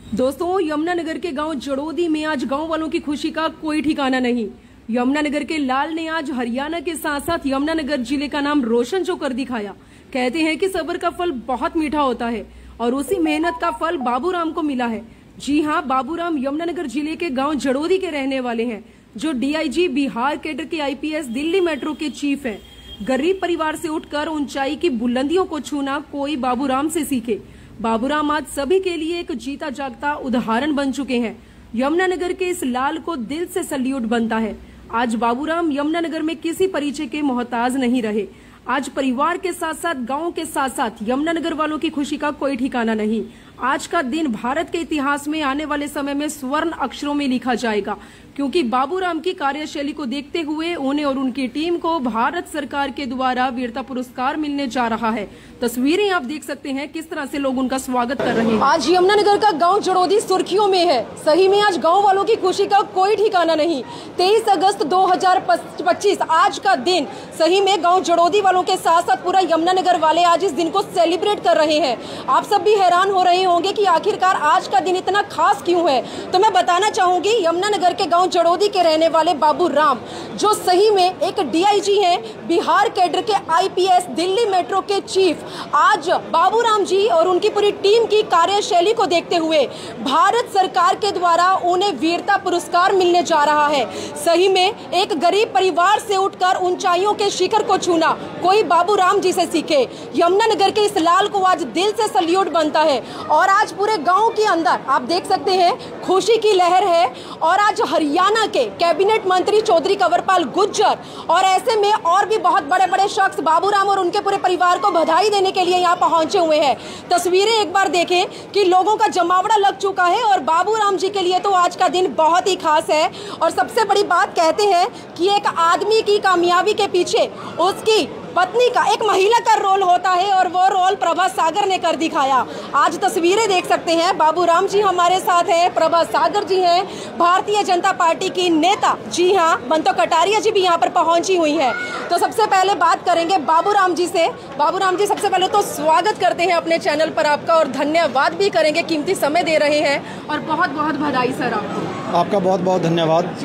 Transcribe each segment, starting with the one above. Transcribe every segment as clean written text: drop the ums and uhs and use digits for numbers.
दोस्तों, यमुनानगर के गांव जड़ोदी में आज गांव वालों की खुशी का कोई ठिकाना नहीं। यमुनानगर के लाल ने आज हरियाणा के साथ साथ यमुनानगर जिले का नाम रोशन जो कर दिखाया। कहते हैं कि सब्र का फल बहुत मीठा होता है और उसी मेहनत का फल बाबूराम को मिला है। जी हां, बाबूराम यमुनानगर जिले के गांव जड़ोदी के रहने वाले हैं, जो डीआईजी बिहार कैडर के आईपीएस दिल्ली मेट्रो के चीफ हैं। गरीब परिवार से उठकर ऊंचाई की बुलंदियों को छूना कोई बाबूराम से सीखे। बाबूराम आज सभी के लिए एक जीता जागता उदाहरण बन चुके हैं। यमुनानगर के इस लाल को दिल से सल्यूट बनता है। आज बाबूराम यमुनानगर में किसी परिचय के मोहताज नहीं रहे। आज परिवार के साथ साथ गांव के साथ साथ यमुनानगर वालों की खुशी का कोई ठिकाना नहीं। आज का दिन भारत के इतिहास में आने वाले समय में स्वर्ण अक्षरों में लिखा जाएगा, क्योंकि बाबूराम की कार्यशैली को देखते हुए उन्हें और उनकी टीम को भारत सरकार के द्वारा वीरता पुरस्कार मिलने जा रहा है। तस्वीरें आप देख सकते हैं किस तरह से लोग उनका स्वागत कर रहे हैं। आज यमुनानगर का गांव जड़ोदी सुर्खियों में है। सही में आज गांव वालों की खुशी का कोई ठिकाना नहीं। 23 अगस्त 2025 आज का दिन सही में गांव जड़ोदी वालों के साथ साथ पूरा यमुनानगर वाले आज इस दिन को सेलिब्रेट कर रहे हैं। आप सब भी हैरान हो रहे होंगे कि आखिरकार आज का दिन इतना खास क्यों है। तो मैं बताना चाहूंगी, यमुनानगर के गांव जड़ोदी के रहने वाले बाबूराम, जो सही में एक डीआईजी हैं, बिहार कैडर के आईपीएस दिल्ली मेट्रो के चीफ, आज बाबूराम जी और उनकी पूरी टीम की कार्यशैली को देखते हुए भारत सरकार के द्वारा उन्हें वीरता पुरस्कार मिलने जा रहा है। सही में एक गरीब परिवार से उठकर ऊंचाइयों के शिखर को छूना कोई बाबूराम जी से सीखे। यमुनानगर के इस लाल को आज दिल से सल्यूट बनता है और आज पूरे गांव के अंदर आप देख सकते हैं खुशी की लहर है। और आज हरियाणा के कैबिनेट मंत्री चौधरी कंवरपाल गुर्जर और ऐसे में और भी बहुत बड़े बड़े शख्स बाबूराम और उनके पूरे परिवार को बधाई देने के लिए यहाँ पहुंचे हुए हैं। तस्वीरें एक बार देखें कि लोगों का जमावड़ा लग चुका है और बाबूराम जी के लिए तो आज का दिन बहुत ही खास है। और सबसे बड़ी बात कहते हैं कि एक आदमी की कामयाबी के पीछे उसकी पत्नी का, एक महिला का रोल होता है और वो रोल प्रभा सागर ने कर दिखाया। आज तस्वीरें देख सकते हैं, बाबूराम जी हमारे साथ हैं, प्रभा सागर जी हैं, भारतीय जनता पार्टी की नेता, जी हाँ, बंतो कटारिया जी भी यहाँ पर पहुंची हुई है। तो सबसे पहले बात करेंगे बाबूराम जी से। बाबूराम जी, सबसे पहले तो स्वागत करते हैं अपने चैनल पर आपका और धन्यवाद भी करेंगे, कीमती समय दे रहे हैं और बहुत बहुत बधाई सर आपको। आपका बहुत बहुत धन्यवाद।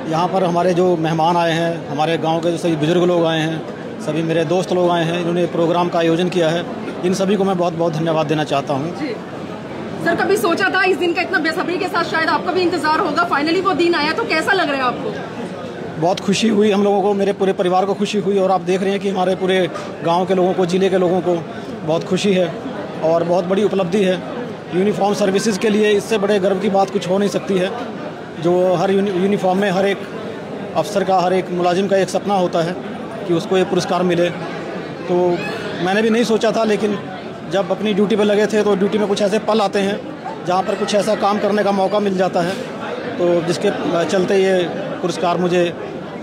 यहाँ पर हमारे जो मेहमान आए हैं, हमारे गाँव के जो सभी बुजुर्ग लोग आए हैं, सभी मेरे दोस्त लोग आए हैं, इन्होंने प्रोग्राम का आयोजन किया है, इन सभी को मैं बहुत बहुत धन्यवाद देना चाहता हूँ। सर, कभी सोचा था इस दिन का, इतना बेसब्री के साथ शायद आपका भी इंतजार होगा, फाइनली वो दिन आया, तो कैसा लग रहा है आपको? बहुत खुशी हुई हम लोगों को, मेरे पूरे परिवार को खुशी हुई और आप देख रहे हैं कि हमारे पूरे गांव के लोगों को, जिले के लोगों को बहुत खुशी है और बहुत बड़ी उपलब्धि है। यूनिफॉर्म सर्विसेज के लिए इससे बड़े गर्व की बात कुछ हो नहीं सकती है। जो हर यूनिफॉर्म में हर एक अफसर का, हर एक मुलाजिम का एक सपना होता है कि उसको ये पुरस्कार मिले। तो मैंने भी नहीं सोचा था, लेकिन जब अपनी ड्यूटी पे लगे थे तो ड्यूटी में कुछ ऐसे पल आते हैं जहाँ पर कुछ ऐसा काम करने का मौका मिल जाता है, तो जिसके चलते ये पुरस्कार मुझे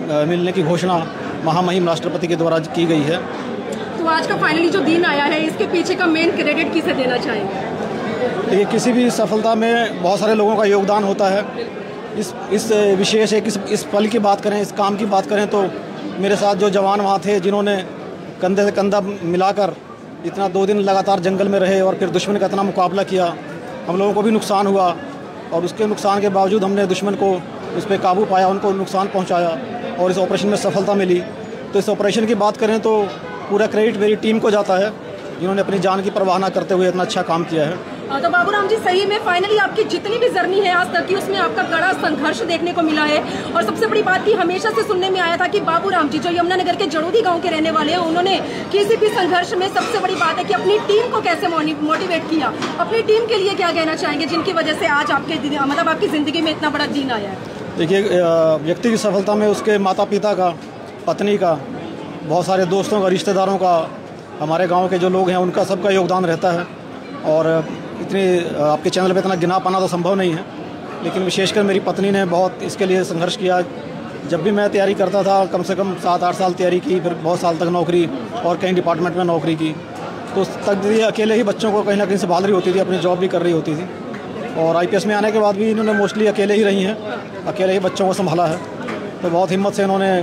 मिलने की घोषणा महामहिम राष्ट्रपति के द्वारा की गई है। तो आज का फाइनली जो दिन आया है, इसके पीछे का मेन क्रेडिट किसे देना चाहेंगे? ये किसी भी सफलता में बहुत सारे लोगों का योगदान होता है। इस विशेष इस पल की बात करें, इस काम की बात करें, तो मेरे साथ जो जवान वहाँ थे जिन्होंने कंधे से कंधा मिलाकर इतना 2 दिन लगातार जंगल में रहे और फिर दुश्मन का इतना मुकाबला किया, हम लोगों को भी नुकसान हुआ और उसके नुकसान के बावजूद हमने दुश्मन को उस पर काबू पाया, उनको नुकसान पहुँचाया और इस ऑपरेशन में सफलता मिली। तो इस ऑपरेशन की बात करें तो पूरा क्रेडिट मेरी टीम को जाता है, जिन्होंने अपनी जान की परवाह न करते हुए इतना अच्छा काम किया है। तो बाबूराम जी, सही में फाइनली आपकी जितनी भी जर्नी है आज तक की, उसमें आपका कड़ा संघर्ष देखने को मिला है। और सबसे बड़ी बात की हमेशा से सुनने में आया था कि बाबूराम जी, जो यमुनानगर के जड़ोदी गांव के रहने वाले हैं, उन्होंने किसी भी संघर्ष में सबसे बड़ी बात है कि अपनी टीम को कैसे मोटिवेट किया। अपनी टीम के लिए क्या कहना चाहेंगे, जिनकी वजह से आज आपकी जिंदगी में इतना बड़ा दिन आया है? देखिए, व्यक्ति की सफलता में उसके माता पिता का, पत्नी का, बहुत सारे दोस्तों का, रिश्तेदारों का, हमारे गाँव के जो लोग हैं उनका सबका योगदान रहता है। और इतनी आपके चैनल पे इतना गिना पाना तो संभव नहीं है, लेकिन विशेषकर मेरी पत्नी ने बहुत इसके लिए संघर्ष किया। जब भी मैं तैयारी करता था, कम से कम 7-8 साल तैयारी की, फिर बहुत साल तक नौकरी और कई डिपार्टमेंट में नौकरी की, तो तक ये अकेले ही बच्चों को कहीं ना कहीं संभाल रही होती थी, अपनी जॉब भी कर रही होती थी। और आईपीएस में आने के बाद भी इन्होंने मोस्टली अकेले ही रही हैं, अकेले ही बच्चों को संभाला है। तो बहुत हिम्मत से इन्होंने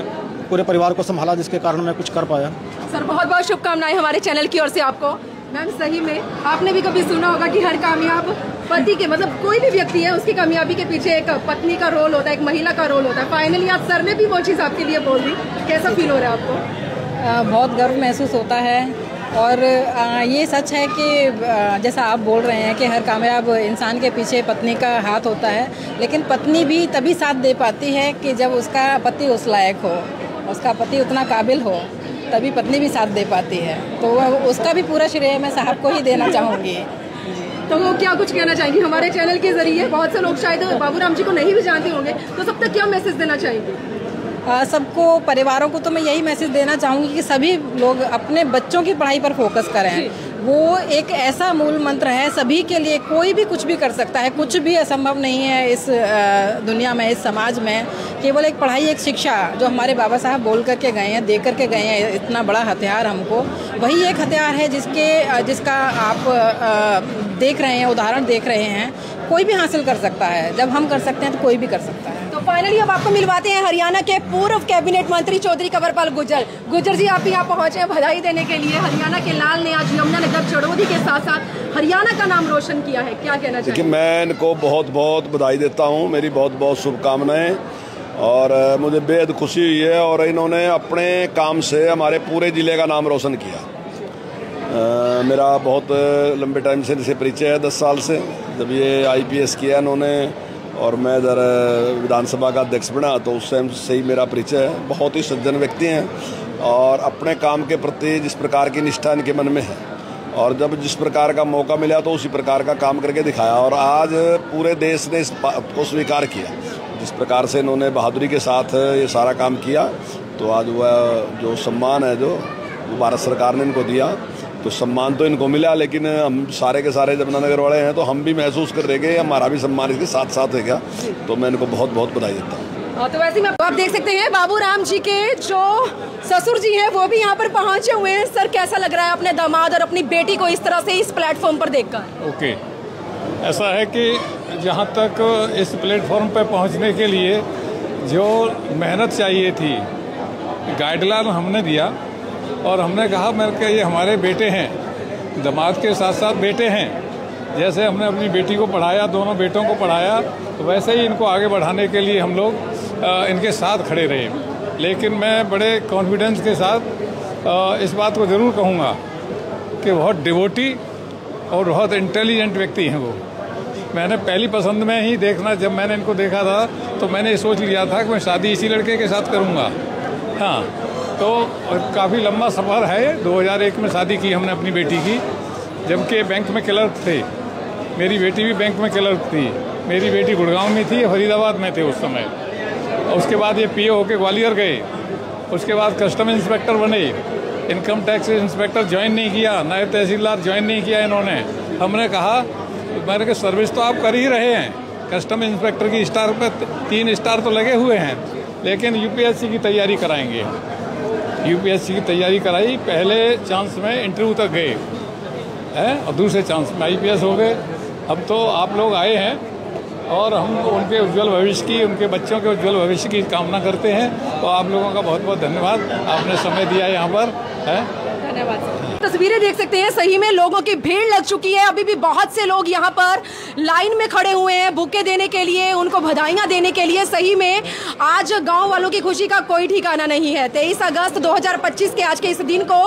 पूरे परिवार को संभाला, जिसके कारण मैं कुछ कर पाया। सर, बहुत बहुत शुभकामनाएं हमारे चैनल की ओर से आपको। मैम, सही में आपने भी कभी सुना होगा कि हर कामयाब पति के मतलब कोई भी व्यक्ति है, उसकी कामयाबी के पीछे एक पत्नी का रोल होता है, एक महिला का रोल होता है। फाइनली आज सर ने भी वो चीज़ आपके लिए बोल दी, कैसा फील हो रहा है आपको? बहुत गर्व महसूस होता है और ये सच है कि जैसा आप बोल रहे हैं कि हर कामयाब इंसान के पीछे पत्नी का हाथ होता है, लेकिन पत्नी भी तभी साथ दे पाती है कि जब उसका पति उस लायक हो, उसका पति उतना काबिल हो, तभी पत्नी भी साथ दे पाती है। तो उसका भी पूरा श्रेय मैं साहब को ही देना चाहूँगी। तो वो क्या कुछ कहना चाहेंगी हमारे चैनल के जरिए? बहुत से लोग शायद बाबूराम जी को नहीं भी जानते होंगे, तो सब तक क्या मैसेज देना चाहेंगे? सबको, परिवारों को तो मैं यही मैसेज देना चाहूँगी कि सभी लोग अपने बच्चों की पढ़ाई पर फोकस करें। वो एक ऐसा मूल मंत्र है सभी के लिए, कोई भी कुछ भी कर सकता है, कुछ भी असंभव नहीं है इस दुनिया में, इस समाज में। केवल एक पढ़ाई, एक शिक्षा जो हमारे बाबा साहब बोल करके गए हैं, दे करके गए हैं, इतना बड़ा हथियार हमको, वही एक हथियार है जिसका आप देख रहे हैं, उदाहरण देख रहे हैं। कोई भी हासिल कर सकता है, जब हम कर सकते हैं तो कोई भी कर सकता है। तो फाइनली अब आपको मिलवाते हैं हरियाणा के पूर्व कैबिनेट मंत्री चौधरी कंवरपाल गुर्जर। गुर्जर जी, आप यहाँ पहुंचे हैं बधाई देने के लिए। हरियाणा के लाल ने आज यमुनानगर चड़ौदी के साथ साथ हरियाणा का नाम रोशन किया है, क्या कहना चाहिए? मैं इनको बहुत बहुत बधाई देता हूँ, मेरी बहुत बहुत शुभकामनाएं, और मुझे बेहद खुशी हुई है। और इन्होंने अपने काम से हमारे पूरे ज़िले का नाम रोशन किया। मेरा बहुत लंबे टाइम से इनसे परिचय है, 10 साल से, जब ये IPS किया इन्होंने और मैं इधर विधानसभा का अध्यक्ष बना, तो उस टाइम से ही मेरा परिचय है। बहुत ही सज्जन व्यक्ति हैं और अपने काम के प्रति जिस प्रकार की निष्ठा इनके मन में है, और जब जिस प्रकार का मौका मिला तो उसी प्रकार का काम करके दिखाया। और आज पूरे देश ने इस बात को स्वीकार किया, जिस प्रकार से इन्होंने बहादुरी के साथ ये सारा काम किया। तो आज वह जो सम्मान है जो भारत सरकार ने इनको दिया, तो सम्मान तो इनको मिला, लेकिन हम सारे के सारे यमुनानगर वाले हैं तो हम भी महसूस कर रहे हैं कि हमारा भी सम्मान इसके साथ साथ है क्या। तो मैं इनको बहुत बहुत बधाई देता हूँ। तो वैसे में आप देख सकते हैं बाबूराम जी के जो ससुर जी हैं वो भी यहाँ पर पहुँचे हुए हैं। सर, कैसा लग रहा है अपने दामाद और अपनी बेटी को इस तरह से इस प्लेटफॉर्म पर देखकर? ओके, ऐसा है कि जहाँ तक इस प्लेटफॉर्म पर पहुँचने के लिए जो मेहनत चाहिए थी, गाइडलाइन हमने दिया और हमने कहा मेरे के ये हमारे बेटे हैं, दामाद के साथ साथ बेटे हैं। जैसे हमने अपनी बेटी को पढ़ाया, दोनों बेटों को पढ़ाया, तो वैसे ही इनको आगे बढ़ाने के लिए हम लोग इनके साथ खड़े रहे। लेकिन मैं बड़े कॉन्फिडेंस के साथ इस बात को ज़रूर कहूँगा कि बहुत डिवोटी और बहुत इंटेलिजेंट व्यक्ति हैं वो। मैंने पहली पसंद में ही देखना, जब मैंने इनको देखा था तो मैंने सोच लिया था कि मैं शादी इसी लड़के के साथ करूँगा। हाँ, तो काफ़ी लंबा सफ़र है। 2001 में शादी की हमने अपनी बेटी की, जबकि बैंक में क्लर्क थे। मेरी बेटी भी बैंक में क्लर्क थी। मेरी बेटी गुड़गांव में थी, फरीदाबाद में थे उस समय। उसके बाद ये PO होके ग्वालियर गए, उसके बाद कस्टम इंस्पेक्टर बने। इनकम टैक्स इंस्पेक्टर ज्वाइन नहीं किया, नायब तहसीलदार ज्वाइन नहीं किया इन्होंने। हमने कहा मेरे के सर्विस तो आप कर ही रहे हैं, कस्टम इंस्पेक्टर की स्टार पे 3 स्टार तो लगे हुए हैं, लेकिन UPSC की तैयारी कराएंगे। UPSC की तैयारी कराई, पहले चांस में इंटरव्यू तक गए हैं और दूसरे चांस में IPS हो गए। अब तो आप लोग आए हैं और हम उनके उज्जवल भविष्य की, उनके बच्चों के उज्जवल भविष्य की कामना करते हैं। तो आप लोगों का बहुत बहुत धन्यवाद, आपने समय दिया यहाँ पर है। धन्यवाद। तस्वीरें देख सकते हैं, सही में लोगों की भीड़ लग चुकी है। अभी भी बहुत से लोग यहाँ पर लाइन में खड़े हुए हैं बुके देने के लिए, उनको बधाइयाँ देने के लिए। सही में आज गांव वालों की खुशी का कोई ठिकाना नहीं है। 23 अगस्त 2025 के आज के इस दिन को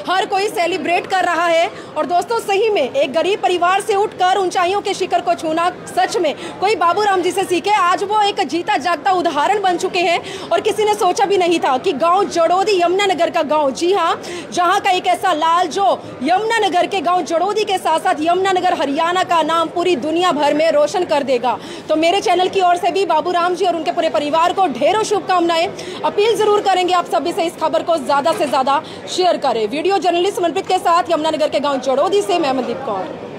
हर कोई सेलिब्रेट कर रहा है। और दोस्तों, सही में एक गरीब परिवार से उठकर ऊंचाइयों के शिखर को छूना सच में कोई बाबूराम जी से सीखे। आज वो एक जीता जागता उदाहरण बन चुके हैं और किसी ने सोचा भी नहीं था कि गाँव जड़ौदी, यमुनानगर का गाँव, जी हाँ, जहाँ का एक ऐसा लाल जो यमुनानगर के गांव जड़ौदी के साथ साथ यमुनानगर हरियाणा का नाम पूरी दुनिया भर में रोशन कर देगा। तो मेरे चैनल की ओर से भी बाबूराम जी और उनके पूरे परिवार को ढेरों शुभकामनाएं। अपील जरूर करेंगे आप सभी से इस खबर को ज्यादा से ज्यादा शेयर करें। वीडियो जर्नलिस्ट मनप्रीत के साथ यमुनानगर के गांव जड़ौदी से मैं मनदीप कौर।